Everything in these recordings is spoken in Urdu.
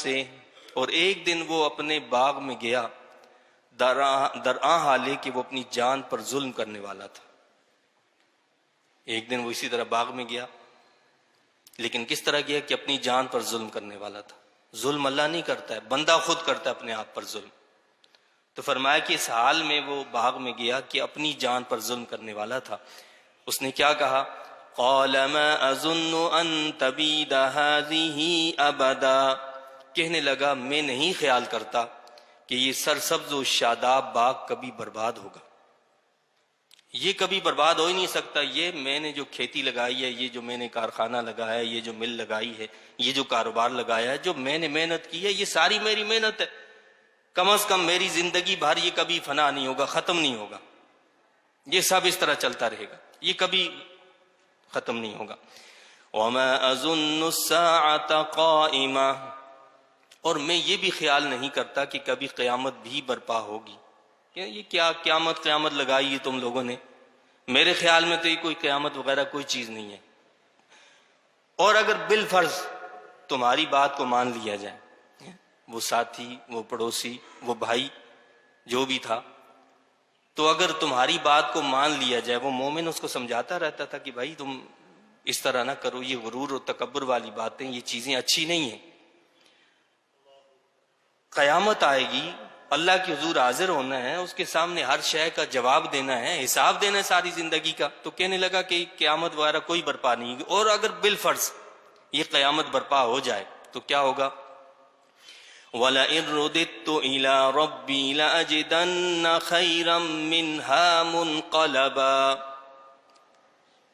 سے، اور ایک دن وہ اپنے باغ میں گیا درآں حالے کہ وہ اپنی جان پر ظلم کرنے والا تھا۔ ایک دن وہ اسی طرح باغ میں گیا، لیکن کس طرح گیا کہ اپنی جان پر ظلم کرنے والا تھا۔ ظلم اللہ نہیں کرتا ہے، بندہ خود کرتا ہے اپنے آپ پر ظلم۔ تو فرمایا کہ اس حال میں وہ باغ میں گیا کہ اپنی جان پر ظلم کرنے والا تھا۔ اس نے کیا کہا؟ قال ما اظن ان تبید هذه ابدا، کہنے لگا میں نہیں خیال کرتا کہ یہ سرسبز و شاداب باغ کبھی برباد ہوگا، یہ کبھی برباد ہو ہی نہیں سکتا۔ یہ میں نے جو کھیتی لگائی ہے، یہ جو میں نے کارخانہ لگایا ہے، یہ جو مل لگائی ہے، یہ جو کاروبار لگایا ہے، جو میں نے محنت کی ہے، یہ ساری میری محنت ہے۔ کم از کم میری زندگی بھر یہ کبھی فنا نہیں ہوگا، ختم نہیں ہوگا، یہ سب اس طرح چلتا رہے گا، یہ کبھی ختم نہیں ہوگا۔ وما اظن الساعة قائمة، اور میں یہ بھی خیال نہیں کرتا کہ کبھی قیامت بھی برپا ہوگی۔ یہ کیا قیامت لگائی ہے تم لوگوں نے؟ میرے خیال میں تو یہ کوئی قیامت وغیرہ کوئی چیز نہیں ہے۔ اور اگر بالفرض تمہاری بات کو مان لیا جائے، وہ ساتھی، وہ پڑوسی، وہ بھائی جو بھی تھا، تو اگر تمہاری بات کو مان لیا جائے، وہ مومن اس کو سمجھاتا رہتا تھا کہ بھائی تم اس طرح نہ کرو، یہ غرور اور تکبر والی باتیں، یہ چیزیں اچھی نہیں ہیں۔ قیامت آئے گی، اللہ کے حضور حاضر ہونا ہے، اس کے سامنے ہر شے کا جواب دینا ہے، حساب دینا ہے ساری زندگی کا۔ تو کہنے لگا کہ قیامت وغیرہ کوئی برپا نہیں ہوگی۔ اور اگر بالفرض یہ قیامت برپا ہو جائے تو کیا ہوگا؟ وَلَئِن رُدِدتُّ إِلَىٰ رَبِّي لَأَجِدَنَّ خَيْرًا مِّنْهَا مُنْقَلَبًا،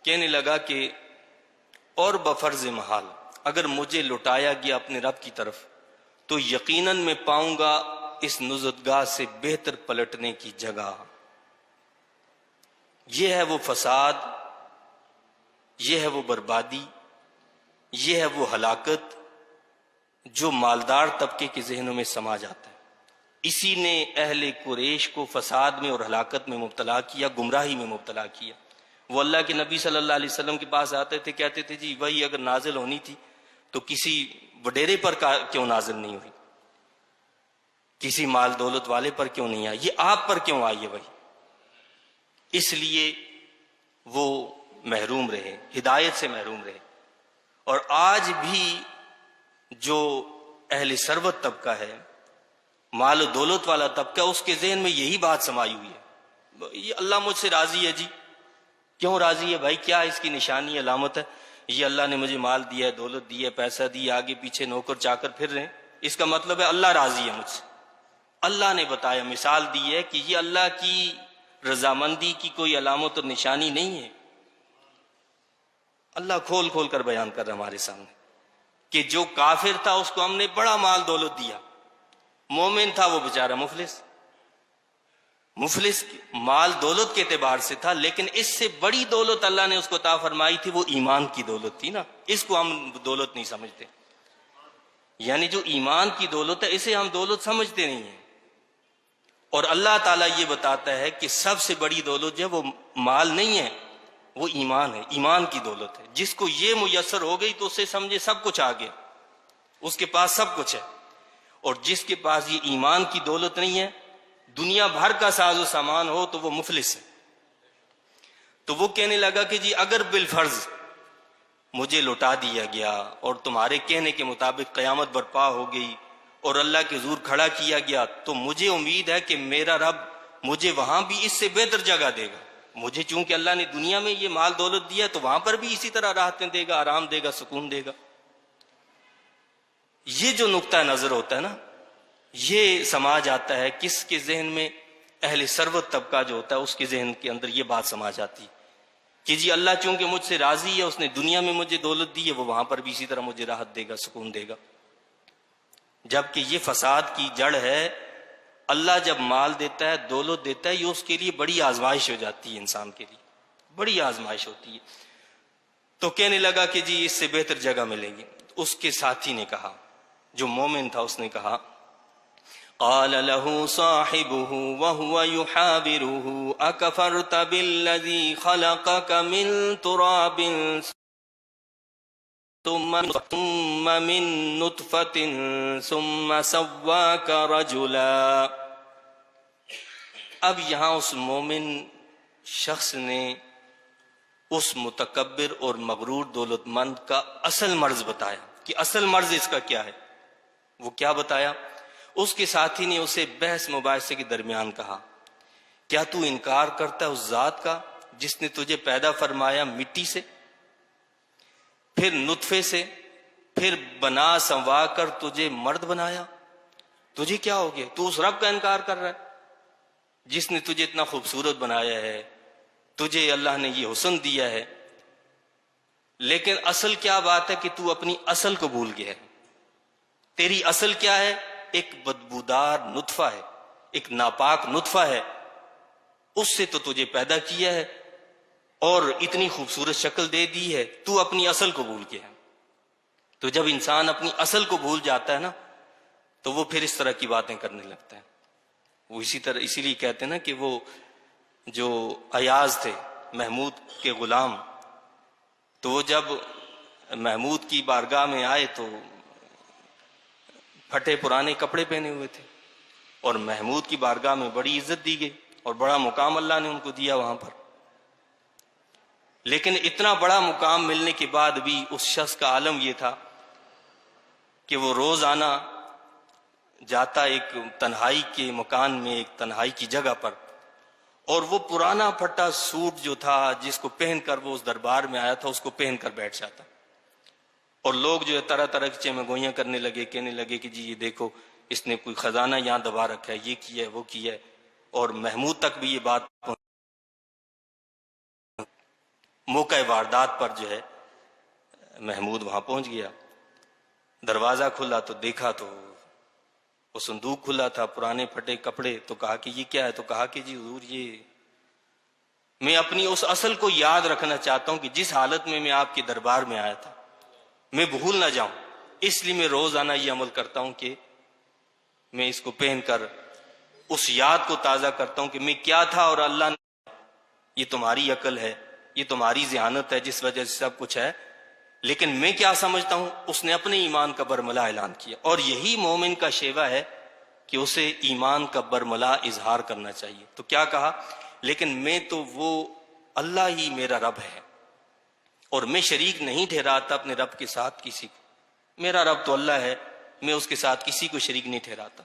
کہنے لگا کہ اور بفرض محال اگر مجھے لٹایا گیا اپنے رب کی طرف تو یقیناً میں پاؤں گا اس نزدگاہ سے بہتر پلٹنے کی جگہ۔ یہ ہے وہ فساد، یہ ہے وہ بربادی، یہ ہے وہ ہلاکت جو مالدار طبقے کے ذہنوں میں سما جاتا ہے۔ اسی نے اہل قریش کو فساد میں اور ہلاکت میں مبتلا کیا، گمراہی میں مبتلا کیا۔ وہ اللہ کے نبی صلی اللہ علیہ وسلم کے پاس آتے تھے، کہتے تھے جی وہی اگر نازل ہونی تھی تو کسی وڈیرے پر کیوں نازل نہیں ہوئی، کسی مال دولت والے پر کیوں نہیں آئی، یہ آپ پر کیوں آئی ہے وہی؟ اس لیے وہ محروم رہے، ہدایت سے محروم رہے۔ اور آج بھی جو اہل ثروت طبقہ ہے، مال و دولت والا طبقہ، اس کے ذہن میں یہی بات سمائی ہوئی ہے، یہ اللہ مجھ سے راضی ہے جی۔ کیوں راضی ہے بھائی؟ کیا اس کی نشانی علامت ہے؟ یہ اللہ نے مجھے مال دیا ہے، دولت دی ہے، پیسہ دی، آگے پیچھے نوکر چاکر پھر رہے ہیں، اس کا مطلب ہے اللہ راضی ہے مجھ سے۔ اللہ نے بتایا، مثال دی ہے کہ یہ اللہ کی رضامندی کی کوئی علامت اور نشانی نہیں ہے۔ اللہ کھول کھول کر بیان کر رہا ہے ہمارے سامنے کہ جو کافر تھا اس کو ہم نے بڑا مال دولت دیا، مومن تھا وہ بیچارہ مفلس مال دولت کے اعتبار سے تھا، لیکن اس سے بڑی دولت اللہ نے اس کو عطا فرمائی تھی، وہ ایمان کی دولت تھی نا۔ اس کو ہم دولت نہیں سمجھتے، یعنی جو ایمان کی دولت ہے اسے ہم دولت سمجھتے نہیں ہیں۔ اور اللہ تعالیٰ یہ بتاتا ہے کہ سب سے بڑی دولت جو ہے وہ مال نہیں ہے، وہ ایمان ہے، ایمان کی دولت ہے۔ جس کو یہ میسر ہو گئی تو اسے سمجھے سب کچھ آ گیا، اس کے پاس سب کچھ ہے۔ اور جس کے پاس یہ ایمان کی دولت نہیں ہے، دنیا بھر کا ساز و سامان ہو تو وہ مفلس ہے۔ تو وہ کہنے لگا کہ جی اگر بالفرض مجھے لوٹا دیا گیا اور تمہارے کہنے کے مطابق قیامت برپا ہو گئی اور اللہ کے حضور کھڑا کیا گیا تو مجھے امید ہے کہ میرا رب مجھے وہاں بھی اس سے بہتر جگہ دے گا۔ مجھے چونکہ اللہ نے دنیا میں یہ مال دولت دیا تو وہاں پر بھی اسی طرح راحتیں دے گا، آرام دے گا، سکون دے گا۔ یہ جو نقطہ نظر ہوتا ہے نا، یہ سما جاتا ہے کس کے ذہن میں؟ اہل ثروت طبقہ جو ہوتا ہے اس کے ذہن کے اندر یہ بات سما جاتی ہے کہ جی اللہ چونکہ مجھ سے راضی ہے، اس نے دنیا میں مجھے دولت دی ہے، وہ وہاں پر بھی اسی طرح مجھے راحت دے گا، سکون دے گا۔ جبکہ یہ فساد کی جڑ ہے۔ اللہ جب مال دیتا ہے، دولت دیتا ہے، یہ اس کے لیے بڑی آزمائش ہو جاتی ہے، انسان کے لیے بڑی آزمائش ہوتی ہے۔ تو کہنے لگا کہ جی اس سے بہتر جگہ ملے گی۔ اس کے ساتھی نے کہا، جو مومن تھا، اس نے کہا قال له صاحبه وهو يحاوره اكفرت بالذي خلقك من تراب ثم من نطفة ثم سواك رجلا. اب یہاں اس مومن شخص نے اس متکبر اور مغرور دولت مند کا اصل مرض بتایا کہ اصل مرض اس کا کیا ہے. وہ کیا بتایا؟ اس کے ساتھی نے اسے بحث مباحثے کے درمیان کہا، کیا تو انکار کرتا ہے اس ذات کا جس نے تجھے پیدا فرمایا مٹی سے، پھر نطفے سے، پھر بنا سنوا کر تجھے مرد بنایا؟ تجھے کیا ہو گیا؟ تو اس رب کا انکار کر رہا ہے جس نے تجھے اتنا خوبصورت بنایا ہے، تجھے اللہ نے یہ حسن دیا ہے. لیکن اصل کیا بات ہے کہ تو اپنی اصل کو بھول گیا ہے. تیری اصل کیا ہے؟ ایک بدبودار نطفہ ہے، ایک ناپاک نطفہ ہے. اس سے تو تجھے پیدا کیا ہے اور اتنی خوبصورت شکل دے دی ہے. تو اپنی اصل کو بھول گیا ہے. تو جب انسان اپنی اصل کو بھول جاتا ہے نا تو وہ پھر اس طرح کی باتیں کرنے لگتا ہے. وہ اسی لیے کہتے ہیں نا کہ وہ جو ایاز تھے محمود کے غلام، تو وہ جب محمود کی بارگاہ میں آئے تو پھٹے پرانے کپڑے پہنے ہوئے تھے، اور محمود کی بارگاہ میں بڑی عزت دی گئی اور بڑا مقام اللہ نے ان کو دیا وہاں پر. لیکن اتنا بڑا مقام ملنے کے بعد بھی اس شخص کا عالم یہ تھا کہ وہ روزانہ جاتا ایک تنہائی کے مکان میں، ایک تنہائی کی جگہ پر، اور وہ پرانا پھٹا سوٹ جو تھا جس کو پہن کر وہ اس دربار میں آیا تھا اس کو پہن کر بیٹھ جاتا. اور لوگ جو ہے طرح طرح کی چیمیں گوئیاں کرنے لگے، کہنے لگے کہ جی یہ دیکھو اس نے کوئی خزانہ یہاں دبا رکھا ہے، یہ کیا ہے وہ کیا ہے. اور محمود تک بھی یہ بات موقع واردات پر جو ہے محمود وہاں پہنچ گیا. دروازہ کھلا تو دیکھا تو وہ صندوق کھلا تھا، پرانے پھٹے کپڑے. تو کہا کہ یہ کیا ہے؟ تو کہا کہ جی حضور یہ میں اپنی اس اصل کو یاد رکھنا چاہتا ہوں کہ جس حالت میں آپ کے دربار میں آیا تھا میں بھول نہ جاؤں، اس لیے میں روزانہ یہ عمل کرتا ہوں کہ میں اس کو پہن کر اس یاد کو تازہ کرتا ہوں کہ میں کیا تھا. اور اللہ نے یہ تمہاری عقل ہے، یہ تمہاری ذہانت ہے جس وجہ سے سب کچھ ہے، لیکن میں کیا سمجھتا ہوں. اس نے اپنے ایمان کا برملا اعلان کیا. اور یہی مومن کا شیوہ ہے کہ اسے ایمان کا برملا اظہار کرنا چاہیے. تو کیا کہا؟ لیکن میں تو وہ اللہ ہی میرا رب ہے اور میں شریک نہیں ٹھہراتا اپنے رب کے ساتھ کسی کو. میرا رب تو اللہ ہے، میں اس کے ساتھ کسی کو شریک نہیں ٹھہراتا.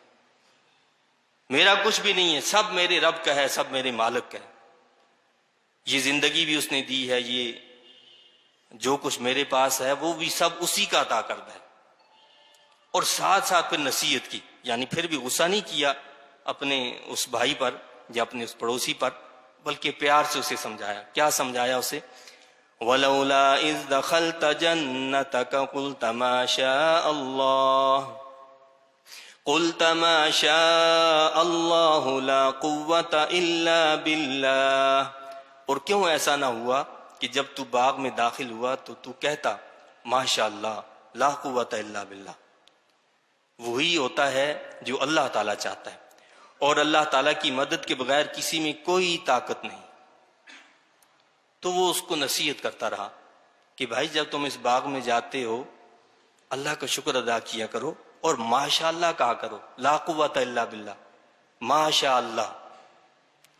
میرا کچھ بھی نہیں ہے، سب میرے رب کا ہے، سب میرے مالک کا ہے. یہ زندگی بھی اس نے دی ہے، یہ جو کچھ میرے پاس ہے وہ بھی سب اسی کا عطا کردہ ہے. اور ساتھ ساتھ پھر نصیحت کی، یعنی پھر بھی غصہ نہیں کیا اپنے اس بھائی پر یا اپنے اس پڑوسی پر، بلکہ پیار سے اسے سمجھایا. کیا سمجھایا اسے؟ وَلَوْلَا إِذْ دَخَلْتَ جَنَّتَكَ قُلْتَ مَا شَاءَ اللَّهُ لَا قُوَّةَ إِلَّا بِاللَّهِ. اور کیوں ایسا نہ ہوا کہ جب تو باغ میں داخل ہوا تو کہتا ماشاء اللہ لا قوت الا باللہ. وہی ہوتا ہے جو اللہ تعالیٰ چاہتا ہے، اور اللہ تعالیٰ کی مدد کے بغیر کسی میں کوئی طاقت نہیں. تو وہ اس کو نصیحت کرتا رہا کہ بھائی جب تم اس باغ میں جاتے ہو اللہ کا شکر ادا کیا کرو اور ماشاء اللہ کہا کرو. لا قوت الا باللہ، ماشاء اللہ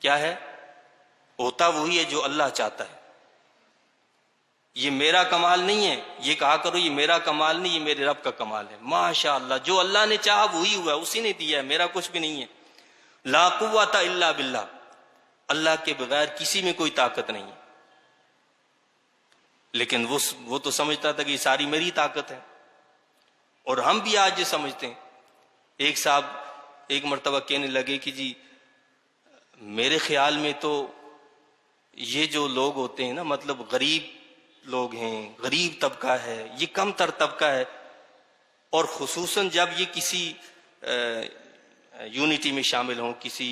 کیا ہے؟ ہوتا وہی ہے جو اللہ چاہتا ہے. یہ میرا کمال نہیں ہے، یہ کہا کرو یہ میرا کمال نہیں، یہ میرے رب کا کمال ہے. ماشاء اللہ، جو اللہ نے چاہا وہی ہوا، اسی نے دیا ہے، میرا کچھ بھی نہیں ہے. لا قوت الا باللہ، اللہ کے بغیر کسی میں کوئی طاقت نہیں ہے. لیکن وہ تو سمجھتا تھا کہ یہ ساری میری طاقت ہے. اور ہم بھی آج یہ سمجھتے ہیں. ایک صاحب ایک مرتبہ کہنے لگے کہ جی میرے خیال میں تو یہ جو لوگ ہوتے ہیں نا، مطلب غریب لوگ ہیں، غریب طبقہ ہے، یہ کم تر طبقہ ہے، اور خصوصاً جب یہ کسی یونٹی میں شامل ہوں، کسی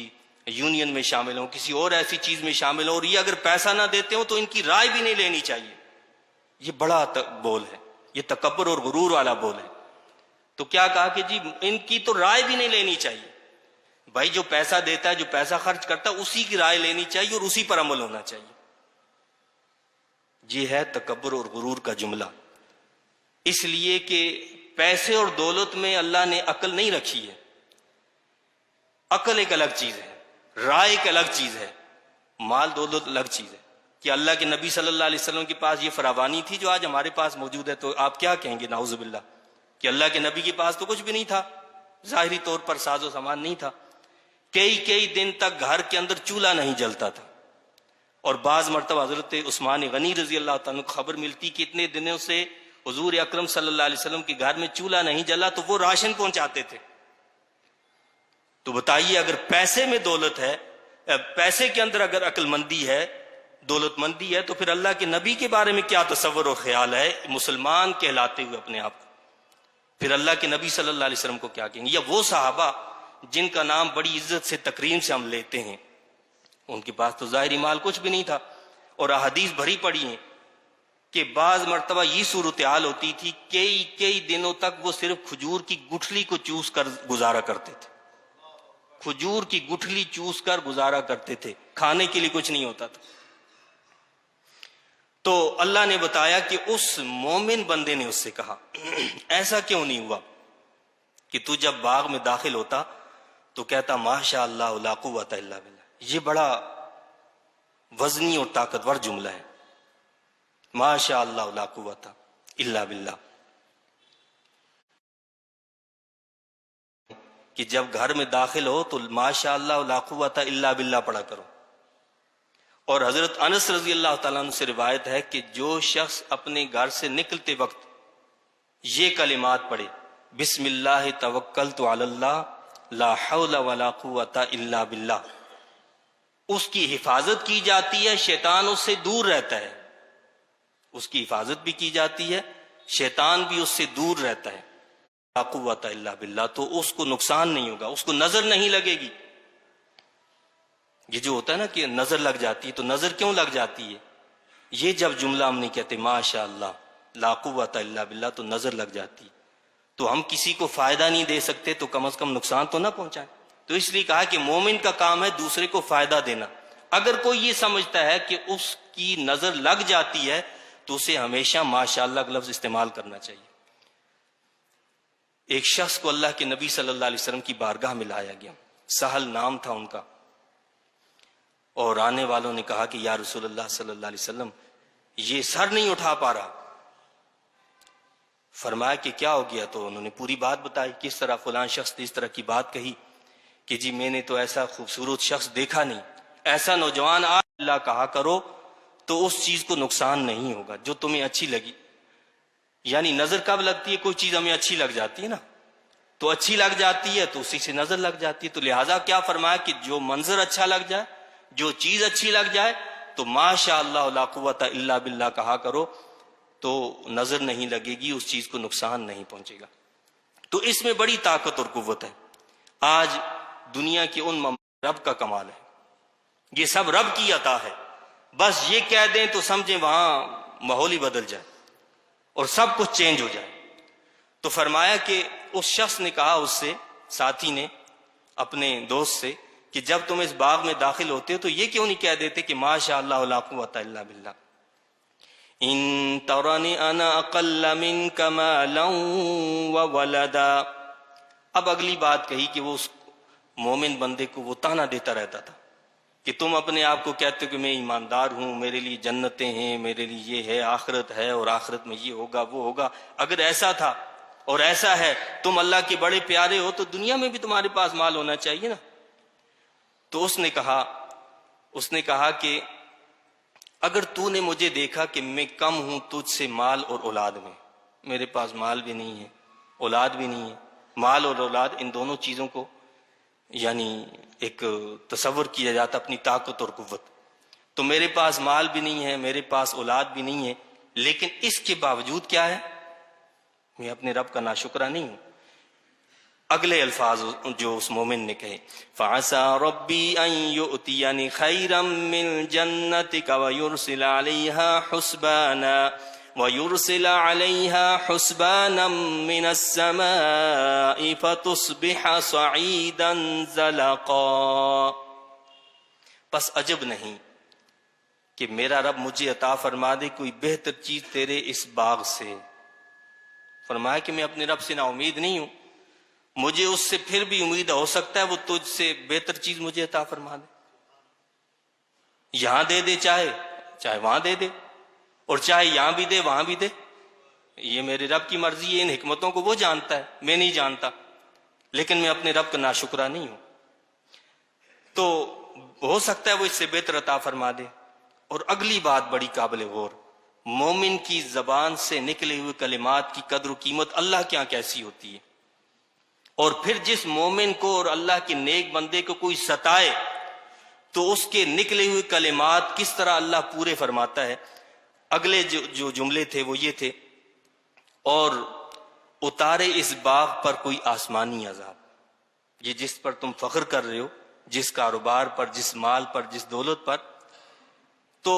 یونین میں شامل ہوں، کسی اور ایسی چیز میں شامل ہوں، اور یہ اگر پیسہ نہ دیتے ہوں تو ان کی رائے بھی نہیں لینی چاہیے. یہ بڑا بول ہے، یہ تکبر اور غرور والا بول ہے. تو کیا کہا کہ جی ان کی تو رائے بھی نہیں لینی چاہیے. بھائی جو پیسہ دیتا ہے، جو پیسہ خرچ کرتا ہے، اسی کی رائے لینی چاہیے اور اسی پر عمل ہونا چاہیے. یہ ہے تکبر اور غرور کا جملہ. اس لیے کہ پیسے اور دولت میں اللہ نے عقل نہیں رکھی ہے. عقل ایک الگ چیز ہے، رائے ایک الگ چیز ہے، مال دولت الگ چیز ہے. کہ اللہ کے نبی صلی اللہ علیہ وسلم کے پاس یہ فراوانی تھی جو آج ہمارے پاس موجود ہے، تو آپ کیا کہیں گے نعوذ باللہ کہ اللہ کے نبی کے پاس تو کچھ بھی نہیں تھا، ظاہری طور پر ساز و سامان نہیں تھا. کئی دن تک گھر کے اندر چولہا نہیں جلتا تھا. اور بعض مرتبہ حضرت عثمان غنی رضی اللہ تعالیٰ کو خبر ملتی کہ اتنے دنوں سے حضور اکرم صلی اللہ علیہ وسلم کے گھر میں چولہا نہیں جلا، تو وہ راشن پہنچاتے تھے. تو بتائیے اگر پیسے میں دولت ہے، پیسے کے اندر اگر عقل مندی ہے، دولت مندی ہے، تو پھر اللہ کے نبی کے بارے میں کیا تصور اور خیال ہے مسلمان کہلاتے ہوئے اپنے آپ کو؟ پھر اللہ کے نبی صلی اللہ علیہ وسلم کو کیا کہیں گے؟ یا وہ صحابہ جن کا نام بڑی عزت سے تکریم سے ہم لیتے ہیں، ان کے پاس تو ظاہری مال کچھ بھی نہیں تھا. اور احادیث بھری پڑی ہیں کہ بعض مرتبہ یہ صورتحال ہوتی تھی، کئی دنوں تک وہ صرف کھجور کی گٹھلی کو چوس کر گزارا کرتے تھے. کھجور کی گٹھلی چوس کر گزارا کرتے تھے، کھانے کے لیے کچھ نہیں ہوتا تھا. تو اللہ نے بتایا کہ اس مومن بندے نے اس سے کہا ایسا کیوں نہیں ہوا کہ تو جب باغ میں داخل ہوتا تو کہتا ماشاء اللہ لا قوت الا باللہ. یہ بڑا وزنی اور طاقتور جملہ ہے، ماشاء اللہ لا قوت الا باللہ. کہ جب گھر میں داخل ہو تو ماشاء اللہ لا قوت الا باللہ پڑھا کرو. اور حضرت انس رضی اللہ تعالیٰ عنہ سے روایت ہے کہ جو شخص اپنے گھر سے نکلتے وقت یہ کلمات پڑھے، بسم اللہ توکلت علی اللہ لا حول ولا قوت الا باللہ، اس کی حفاظت کی جاتی ہے، شیطان اس سے دور رہتا ہے. اس کی حفاظت بھی کی جاتی ہے، شیطان بھی اس سے دور رہتا ہے. لا قوت الا باللہ، تو اس کو نقصان نہیں ہوگا، اس کو نظر نہیں لگے گی. یہ جو ہوتا ہے نا کہ نظر لگ جاتی ہے، تو نظر کیوں لگ جاتی ہے؟ یہ جب جملہ ہم نہیں کہتے ماشاء اللہ لا قوت الا باللہ تو نظر لگ جاتی ہے. تو ہم کسی کو فائدہ نہیں دے سکتے تو کم از کم نقصان تو نہ پہنچائیں. تو اس لیے کہا کہ مومن کا کام ہے دوسرے کو فائدہ دینا. اگر کوئی یہ سمجھتا ہے کہ اس کی نظر لگ جاتی ہے تو اسے ہمیشہ ماشاء اللہ کا لفظ استعمال کرنا چاہیے. ایک شخص کو اللہ کے نبی صلی اللہ علیہ وسلم کی بارگاہ میں لایا گیا، سہل نام تھا ان کا. اور آنے والوں نے کہا کہ یا رسول اللہ صلی اللہ علیہ وسلم یہ سر نہیں اٹھا پا رہا. فرمایا کہ کیا ہو گیا؟ تو انہوں نے پوری بات بتائی، کس طرح فلاں شخص نے اس طرح کی بات کہی کہ جی میں نے تو ایسا خوبصورت شخص دیکھا نہیں، ایسا نوجوان آج اللہ کہا کرو تو اس چیز کو نقصان نہیں ہوگا جو تمہیں اچھی لگی. یعنی نظر کب لگتی ہے؟ کوئی چیز ہمیں اچھی لگ جاتی ہے نا، تو اچھی لگ جاتی ہے تو اسی سے نظر لگ جاتی ہے. تو لہٰذا کیا فرمایا کہ جو منظر اچھا لگ جائے، جو چیز اچھی لگ جائے تو ماشاء اللہ لا قوت الا باللہ کہا کرو، تو نظر نہیں لگے گی، اس چیز کو نقصان نہیں پہنچے گا. تو اس میں بڑی طاقت اور قوت ہے. آج دنیا کے ان رب کا کمال ہے، یہ سب رب کی عطا ہے. بس یہ کہہ دیں تو سمجھیں وہاں ماحول ہی بدل جائے اور سب کچھ چینج ہو جائے. تو فرمایا کہ اس شخص نے کہا، اس سے ساتھی نے اپنے دوست سے، کہ جب تم اس باغ میں داخل ہوتے ہو تو یہ کیوں نہیں کہہ دیتے کہ ماشاء اللہ لا قوت الا باللہ. ان ترنی انا اقل منک مالا وولدا. اب اگلی بات کہی کہ وہ اس مومن بندے کو وہ تانا دیتا رہتا تھا کہ تم اپنے آپ کو کہتے ہو کہ میں ایماندار ہوں، میرے لیے جنتیں ہیں، میرے لیے یہ ہے، آخرت ہے اور آخرت میں یہ ہوگا وہ ہوگا. اگر ایسا تھا اور ایسا ہے، تم اللہ کے بڑے پیارے ہو تو دنیا میں بھی تمہارے پاس مال ہونا چاہیے نا. تو اس نے کہا کہ اگر تو نے مجھے دیکھا کہ میں کم ہوں تجھ سے مال اور اولاد میں، میرے پاس مال بھی نہیں ہے، اولاد بھی نہیں ہے. مال اور اولاد ان دونوں چیزوں کو یعنی ایک تصور کیا جاتا اپنی طاقت اور قوت. تو میرے پاس مال بھی نہیں ہے، میرے پاس اولاد بھی نہیں ہے، لیکن اس کے باوجود کیا ہے؟ میں اپنے رب کا ناشکرہ نہیں ہوں. اگلے الفاظ جو اس مومن نے کہے، فَعَسَىٰ رَبِّي أَن يُؤْتِيَنِ خَيْرًا مِّن جَنَّتِكَ وَيُرْسِلَ عَلَيْهَا حُسْبَانًا مِّنَ السَّمَاءِ فَتُصْبِحَ صَعِيدًا زَلَقًا. پس عجب نہیں کہ میرا رب مجھے عطا فرما دے کوئی بہتر چیز تیرے اس باغ سے، فرمایا کہ میں اپنے رب سے نا امید نہیں ہوں، مجھے اس سے پھر بھی امید ہو سکتا ہے وہ تجھ سے بہتر چیز مجھے عطا فرما دے، یہاں دے دے چاہے وہاں دے دے، اور چاہے یہاں بھی دے وہاں بھی دے، یہ میرے رب کی مرضی ہے، ان حکمتوں کو وہ جانتا ہے، میں نہیں جانتا، لیکن میں اپنے رب کا ناشکرہ نہیں ہوں، تو ہو سکتا ہے وہ اس سے بہتر عطا فرما دے۔ اور اگلی بات بڑی قابل غور، مومن کی زبان سے نکلے ہوئے کلمات کی قدر و قیمت اللہ کے ہاں کیسی ہوتی ہے، اور پھر جس مومن کو اور اللہ کے نیک بندے کو کوئی ستائے تو اس کے نکلے ہوئے کلمات کس طرح اللہ پورے فرماتا ہے۔ اگلے جو جملے تھے وہ یہ تھے، اور اتارے اس باغ پر کوئی آسمانی عذاب، یہ جس پر تم فخر کر رہے ہو، جس کاروبار پر، جس مال پر، جس دولت پر، تو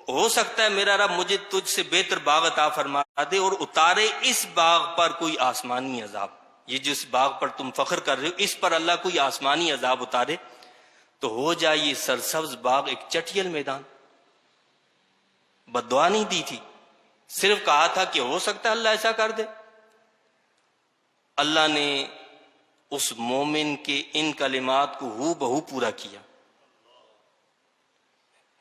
ہو سکتا ہے میرا رب مجھے تجھ سے بہتر باغ عطا فرما دے اور اتارے اس باغ پر کوئی آسمانی عذاب، یہ جس باغ پر تم فخر کر رہے ہو اس پر اللہ کوئی آسمانی عذاب اتارے تو ہو جائے یہ سرسبز باغ ایک چٹیل میدان۔ بد دعا نہیں دی تھی، صرف کہا تھا کہ ہو سکتا ہے اللہ ایسا کر دے۔ اللہ نے اس مومن کے ان کلمات کو ہو بہو پورا کیا۔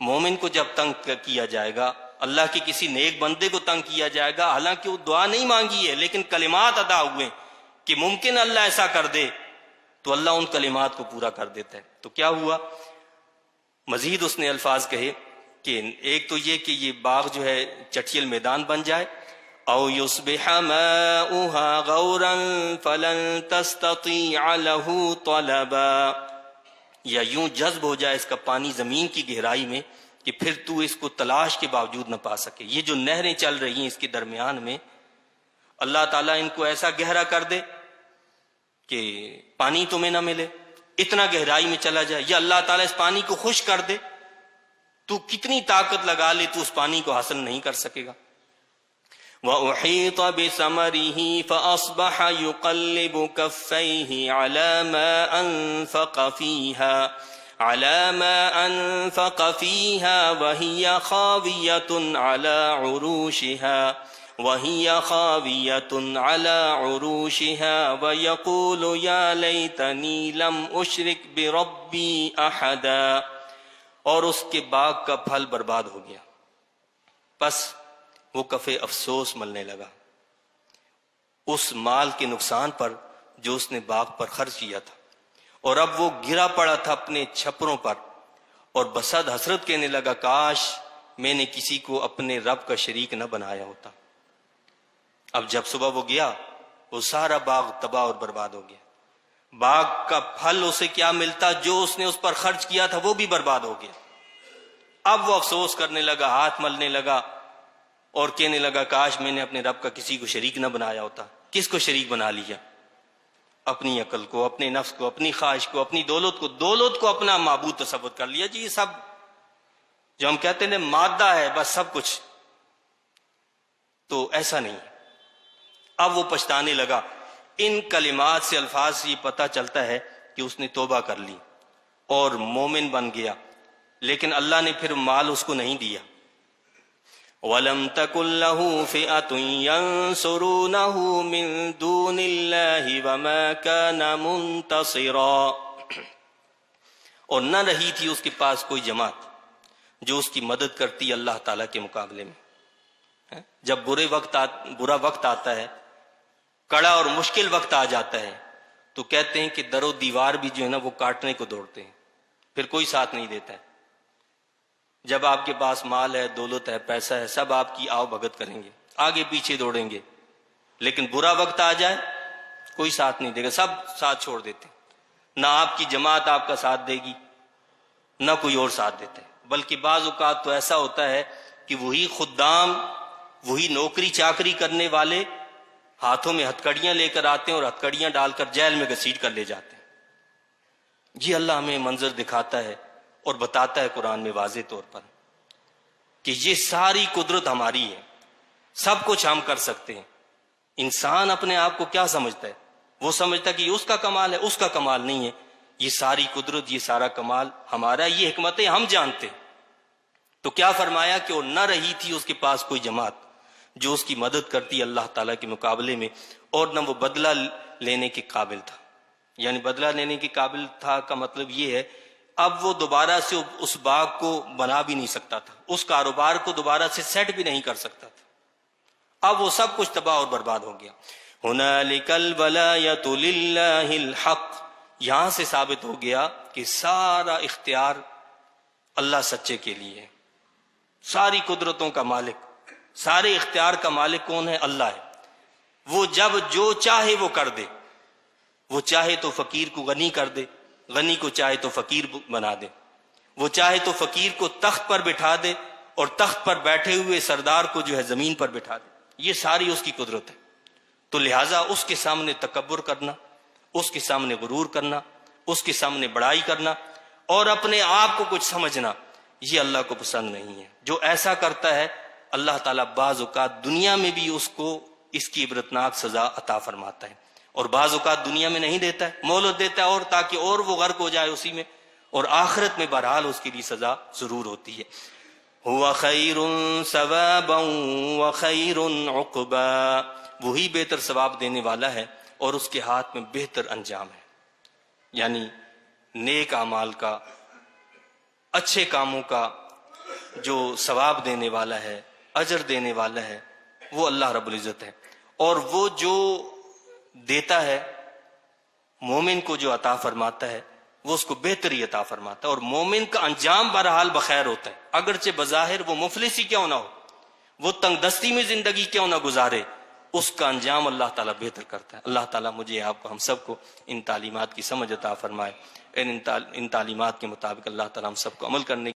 مومن کو جب تنگ کیا جائے گا، اللہ کے کسی نیک بندے کو تنگ کیا جائے گا، حالانکہ وہ دعا نہیں مانگی ہے لیکن کلمات ادا ہوئے کہ ممکن اللہ ایسا کر دے، تو اللہ ان کلمات کو پورا کر دیتا ہے۔ تو کیا ہوا؟ مزید اس نے الفاظ کہے کہ ایک تو یہ کہ یہ باغ جو ہے چٹیل میدان بن جائے، او یصبح ماؤها غورا فلن تستطیع له طلبا، یا یوں جذب ہو جائے اس کا پانی زمین کی گہرائی میں کہ پھر تو اس کو تلاش کے باوجود نہ پا سکے۔ یہ جو نہریں چل رہی ہیں اس کے درمیان میں، اللہ تعالیٰ ان کو ایسا گہرا کر دے کہ پانی تمہیں نہ ملے، اتنا گہرائی میں چلا جائے، یا اللہ تعالیٰ اس پانی کو خشک کر دے، تو کتنی طاقت لگا لے تو اس پانی کو حاصل نہیں کر سکے گا۔ وَأُحِيطَ بِثَمَرِهِ فَأَصْبَحَ يُقَلِّبُ كَفَّيْهِ عَلَى مَا أَنفَقَ فِيهَا وَهِيَ خَاوِيَةٌ عَلَى عُرُوشِهَا وَيَقُولُ يَا لَيْتَنِي لَمْ أُشْرِكْ بِرَبِّي أَحَدًا، اور اس کے باغ کا پھل برباد ہو گیا، پس وہ کفے افسوس ملنے لگا اس مال کے نقصان پر جو اس نے باغ پر خرچ کیا تھا، اور اب وہ گرا پڑا تھا اپنے چھپروں پر اور بصد حسرت کہنے لگا کاش میں نے کسی کو اپنے رب کا شریک نہ بنایا ہوتا۔ اب جب صبح وہ گیا، وہ سارا باغ تباہ اور برباد ہو گیا، باغ کا پھل اسے کیا ملتا، جو اس نے اس پر خرچ کیا تھا وہ بھی برباد ہو گیا۔ اب وہ افسوس کرنے لگا، ہاتھ ملنے لگا اور کہنے لگا کاش میں نے اپنے رب کا کسی کو شریک نہ بنایا ہوتا۔ کس کو شریک بنا لیا؟ اپنی عقل کو، اپنے نفس کو، اپنی خواہش کو، اپنی دولت کو اپنا معبود تصور کر لیا۔ جی یہ سب جو ہم کہتے ہیں مادہ ہے بس سب کچھ، تو ایسا نہیں۔ اب وہ پچھتانے لگا۔ ان کلمات سے، الفاظ سے یہ پتہ چلتا ہے کہ اس نے توبہ کر لی اور مومن بن گیا، لیکن اللہ نے پھر مال اس کو نہیں دیا۔ وَلَمْ تَكُنْ لَهُ فِئَةٌ يَنْصُرُونَهُ مِنْ دُونِ اللَّهِ وَمَا كَانَ مُنْتَصِرًا، اور نہ رہی تھی اس کے پاس کوئی جماعت جو اس کی مدد کرتی اللہ تعالیٰ کے مقابلے میں۔ جب برا وقت آتا ہے، کڑا اور مشکل وقت آ جاتا ہے، تو کہتے ہیں کہ در و دیوار بھی جو ہے نا وہ کاٹنے کو دوڑتے ہیں، پھر کوئی ساتھ نہیں دیتا ہے۔ جب آپ کے پاس مال ہے، دولت ہے، پیسہ ہے، سب آپ کی آؤ بھگت کریں گے، آگے پیچھے دوڑیں گے، لیکن برا وقت آ جائے کوئی ساتھ نہیں دے گا، سب ساتھ چھوڑ دیتے ہیں۔ نہ آپ کی جماعت آپ کا ساتھ دے گی، نہ کوئی اور ساتھ دیتا ہے، بلکہ بعض اوقات تو ایسا ہوتا ہے کہ وہی خدام، وہی نوکری چاکری کرنے والے ہاتھوں میں ہتکڑیاں لے کر آتے ہیں اور ہتکڑیاں ڈال کر جیل میں گھسیٹ کر لے جاتے ہیں۔ جی اللہ ہمیں منظر دکھاتا ہے اور بتاتا ہے قرآن میں واضح طور پر کہ یہ ساری قدرت ہماری ہے، سب کچھ ہم کر سکتے ہیں۔ انسان اپنے آپ کو کیا سمجھتا ہے؟ وہ سمجھتا ہے کہ یہ اس کا کمال ہے، اس کا کمال نہیں ہے۔ یہ ساری قدرت، یہ سارا کمال ہمارا، یہ حکمتیں ہم جانتے ہیں۔ تو کیا فرمایا کہ وہ نہ رہی تھی اس کے پاس کوئی جماعت جو اس کی مدد کرتی اللہ تعالیٰ کے مقابلے میں، اور نہ وہ بدلہ لینے کے قابل تھا۔ یعنی بدلہ لینے کے قابل تھا کا مطلب یہ ہے اب وہ دوبارہ سے اس باغ کو بنا بھی نہیں سکتا تھا، اس کاروبار کو دوبارہ سے سیٹ بھی نہیں کر سکتا تھا، اب وہ سب کچھ تباہ اور برباد ہو گیا۔ ہنالک الولایۃ للہ الحق، یہاں سے ثابت ہو گیا کہ سارا اختیار اللہ سچے کے لیے ہے۔ ساری قدرتوں کا مالک، سارے اختیار کا مالک کون ہے؟ اللہ ہے۔ وہ جب جو چاہے وہ کر دے، وہ چاہے تو فقیر کو غنی کر دے، غنی کو چاہے تو فقیر بنا دے، وہ چاہے تو فقیر کو تخت پر بٹھا دے اور تخت پر بیٹھے ہوئے سردار کو جو ہے زمین پر بٹھا دے، یہ ساری اس کی قدرت ہے۔ تو لہٰذا اس کے سامنے تکبر کرنا، اس کے سامنے غرور کرنا، اس کے سامنے بڑائی کرنا اور اپنے آپ کو کچھ سمجھنا، یہ اللہ کو پسند نہیں ہے۔ جو ایسا کرتا ہے اللہ تعالیٰ بعض اوقات دنیا میں بھی اس کو اس کی عبرتناک سزا عطا فرماتا ہے، اور بعض اوقات دنیا میں نہیں دیتا ہے، مہلت دیتا ہے اور تاکہ اور وہ غرق ہو جائے اسی میں، اور آخرت میں بہرحال اس کے لیے سزا ضرور ہوتی ہے۔ هو خیر ثوابا وخیر عقبا، وہی بہتر ثواب دینے والا ہے اور اس کے ہاتھ میں بہتر انجام ہے۔ یعنی نیک اعمال کا، اچھے کاموں کا جو ثواب دینے والا ہے، اجر دینے والا ہے، وہ اللہ رب العزت ہے، اور وہ جو دیتا ہے مومن کو، جو عطا فرماتا ہے وہ اس کو بہتر ہی عطا فرماتا ہے، اور مومن کا انجام بہرحال بخیر ہوتا ہے، اگرچہ بظاہر وہ مفلس ہی کیوں نہ ہو، وہ تنگ دستی میں زندگی کیوں نہ گزارے، اس کا انجام اللہ تعالیٰ بہتر کرتا ہے۔ اللہ تعالیٰ مجھے آپ کو، ہم سب کو ان تعلیمات کی سمجھ عطا فرمائے، ان تعلیمات کے مطابق اللہ تعالیٰ ہم سب کو عمل کرنے